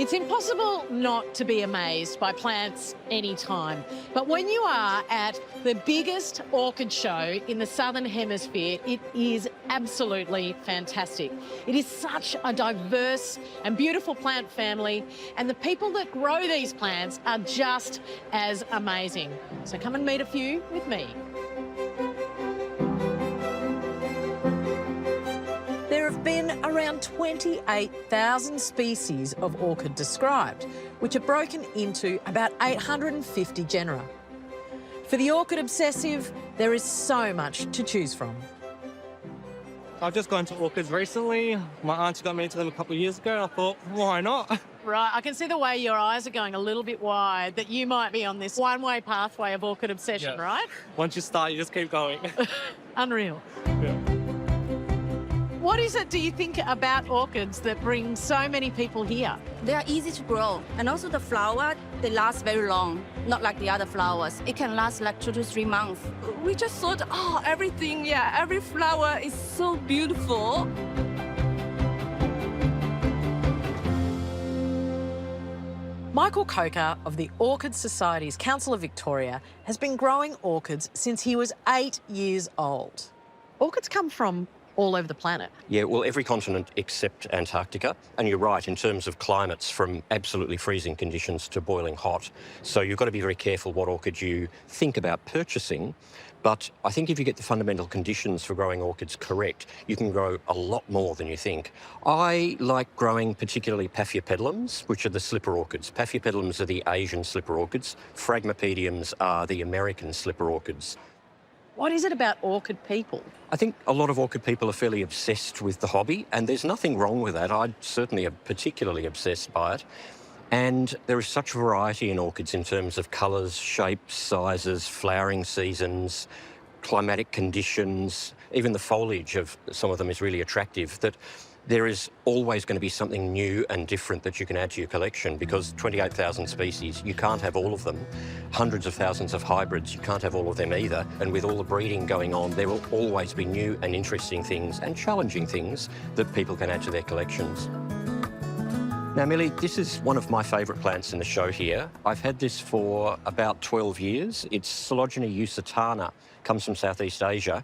It's impossible not to be amazed by plants anytime. But when you are at the biggest orchid show in the Southern Hemisphere, it is absolutely fantastic. It is such a diverse and beautiful plant family, and the people that grow these plants are just as amazing. So come and meet a few with me. There have been around 28,000 species of orchid described, which are broken into about 850 genera. For the orchid obsessive, there is so much to choose from. I've just gone to orchids recently. My auntie got me into them a couple of years ago. I thought, why not? Right, I can see the way your eyes are going a little bit wide, that you might be on this one-way pathway of orchid obsession, Yeah. right? Once you start, you just keep going. Unreal. Yeah. What is it, do you think, about orchids that brings so many people here? They are easy to grow. And also the flower, they last very long, not like the other flowers. It can last like 2 to 3 months. We just thought, oh, everything, yeah, every flower is so beautiful. Michael Coker of the Orchid Society's Council of Victoria has been growing orchids since he was 8 years old. Orchids come from all over the planet. Yeah, well, every continent except Antarctica. And you're right, in terms of climates, from absolutely freezing conditions to boiling hot. So you've got to be very careful what orchid you think about purchasing. But I think if you get the fundamental conditions for growing orchids correct, you can grow a lot more than you think. I like growing particularly Paphiopedilums, which are the slipper orchids. Paphiopedilums are the Asian slipper orchids. Phragmopediums are the American slipper orchids. What is it about orchid people? I think a lot of orchid people are fairly obsessed with the hobby, and there's nothing wrong with that. I certainly am particularly obsessed by it. And there is such variety in orchids in terms of colours, shapes, sizes, flowering seasons, climatic conditions. Even the foliage of some of them is really attractive, that there is always going to be something new and different that you can add to your collection, because 28,000 species, you can't have all of them. Hundreds of thousands of hybrids, you can't have all of them either. And with all the breeding going on, there will always be new and interesting things and challenging things that people can add to their collections. Now, Millie, this is one of my favourite plants in the show here. I've had this for about 12 years. It's Coleogyne usitana, comes from Southeast Asia.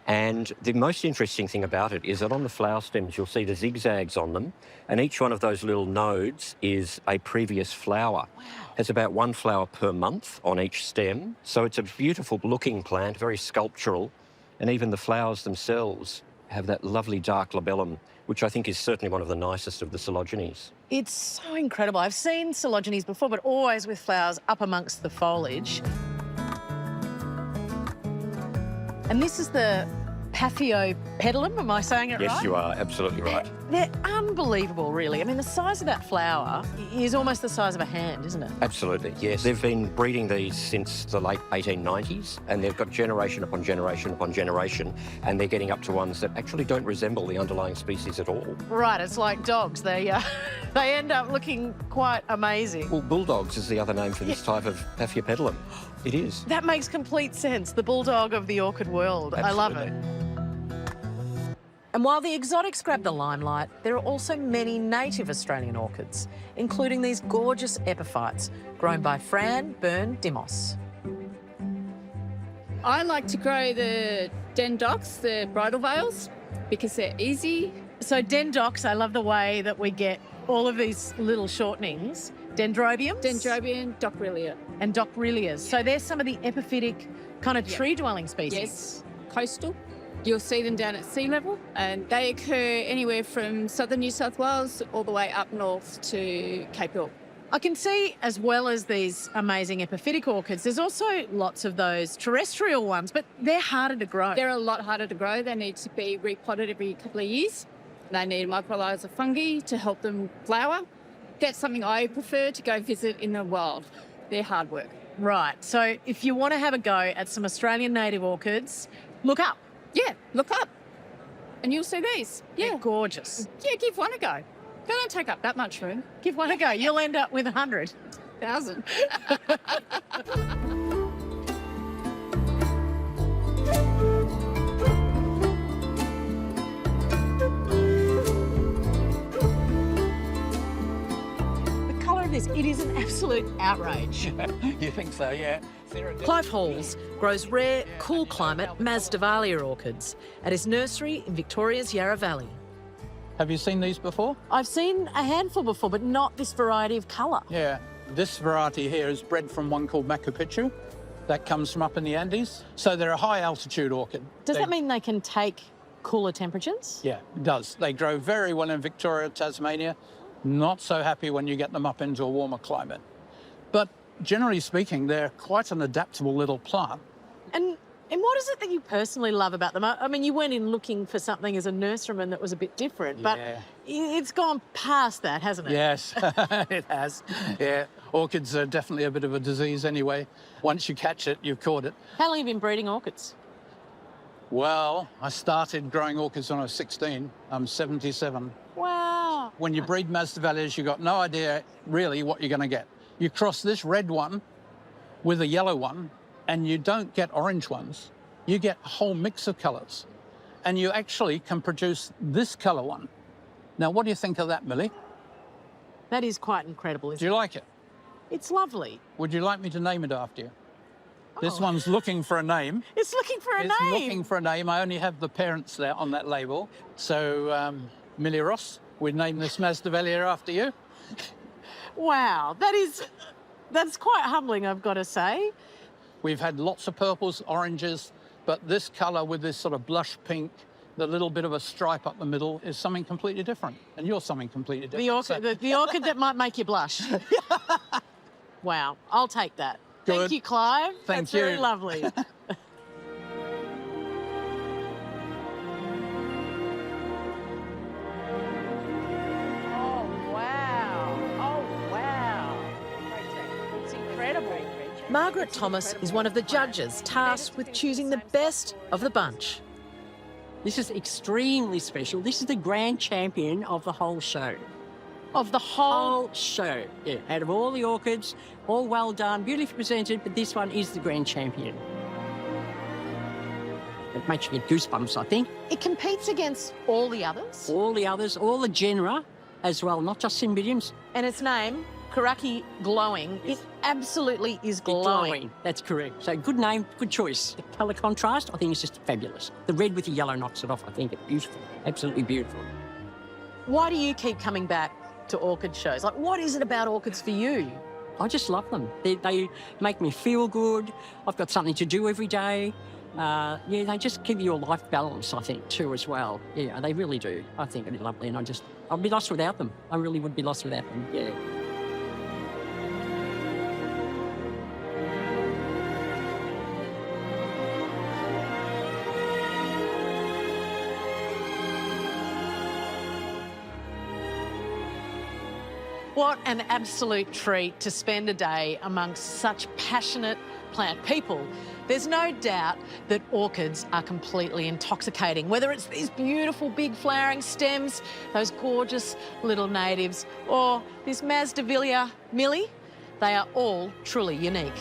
And the most interesting thing about it is that on the flower stems, you'll see the zigzags on them, and each one of those little nodes is a previous flower. Wow. Has about 1 flower per month on each stem. So it's a beautiful looking plant, very sculptural, and even the flowers themselves have that lovely dark labellum, which I think is certainly one of the nicest of the Coleogynes. It's so incredible. I've seen Coleogynes before, but always with flowers up amongst the foliage. And this is the Paphiopedilum, am I saying it right? Yes, you are absolutely right. They're unbelievable, really. I mean, the size of that flower is almost the size of a hand, isn't it? Absolutely, yes. They've been breeding these since the late 1890s, and they've got generation upon generation upon generation, and they're getting up to ones that actually don't resemble the underlying species at all. Right, it's like dogs. They end up looking quite amazing. Well, bulldogs is the other name for this type of Paphiopedilum. It is. That makes complete sense. The bulldog of the orchid world. Absolutely. I love it. And while the exotics grab the limelight, there are also many native Australian orchids, including these gorgeous epiphytes grown by Fran Byrne-Dimos. I like to grow the dendocs, the bridal veils, because they're easy. So dendocs, I love the way that we get all of these little shortenings. Dendrobiums? Dendrobium, Docrelia. And Docrelias. So they're some of the epiphytic kind of tree-dwelling species. Yes, coastal. You'll see them down at sea level, and they occur anywhere from southern New South Wales all the way up north to Cape York. I can see, as well as these amazing epiphytic orchids, there's also lots of those terrestrial ones, but they're harder to grow. They're a lot harder to grow. They need to be repotted every couple of years. They need mycorrhizal fungi to help them flower. That's something I prefer to go visit in the wild. They're hard work. Right. So if you want to have a go at some Australian native orchids, look up. Yeah, look up and you'll see these. Yeah. They're gorgeous. Yeah, give one a go. They don't take up that much room. Give one a go. You'll end up with 100. 1,000. absolute outrage. You think so, yeah. Clive Halls grows rare, cool climate Masdevallia orchids at his nursery in Victoria's Yarra Valley. Have you seen these before? I've seen a handful before, but not this variety of colour. Yeah. This variety here is bred from one called Machu Picchu. That comes from up in the Andes. So they're a high altitude orchid. Does that mean they can take cooler temperatures? Yeah, it does. They grow very well in Victoria, Tasmania. Not so happy when you get them up into a warmer climate. But generally speaking, they're quite an adaptable little plant. And what is it that you personally love about them? I mean, you went in looking for something as a nurseryman that was a bit different, but it's gone past that, hasn't it? Yes, it has. Yeah, orchids are definitely a bit of a disease anyway. Once you catch it, you've caught it. How long have you been breeding orchids? Well, I started growing orchids when I was 16. I'm 77. Wow. When you breed Masdevallias, you've got no idea really what you're going to get. You cross this red one with a yellow one, and you don't get orange ones. You get a whole mix of colours. And you actually can produce this colour one. Now, what do you think of that, Millie? That is quite incredible, Do isn't you it? like it? It's lovely. Would you like me to name it after you? This one's looking for a name. It's looking for a It's name. looking for a name. I only have the parents there on that label. So, Millie Ross, we'd name this Masdevallia after you. Wow, that's quite humbling, I've got to say. We've had lots of purples, oranges, but this colour with this sort of blush pink, the little bit of a stripe up the middle is something completely different. And you're something completely different. The orchid that might make you blush. Wow, I'll take that. Thank Good. you, Clive. Thank That's you. very lovely. Margaret Thomas is one of the judges tasked with choosing the best of the bunch. This is extremely special. This is the grand champion of the whole show. Of the whole... Whole show, yeah. Out of all the orchids, all well done, beautifully presented, but this one is the grand champion. It makes you get goosebumps, I think. It competes against all the others. All the others, all the genera as well, not just cymbidiums. And its name, Karaki Glowing, it absolutely is glowing. That's correct. So good name, good choice. The colour contrast, I think, is just fabulous. The red with the yellow knocks it off. I think it's beautiful, absolutely beautiful. Why do you keep coming back to orchid shows? Like, what is it about orchids for you? I just love them. They make me feel good. I've got something to do every day. Yeah, they just give you a life balance, I think, too, as well. Yeah, they really do. I think they're lovely, and I'd be lost without them. I really would be lost without them, yeah. What an absolute treat to spend a day amongst such passionate plant people. There's no doubt that orchids are completely intoxicating, whether it's these beautiful big flowering stems, those gorgeous little natives, or this Masdevallia Millie, they are all truly unique.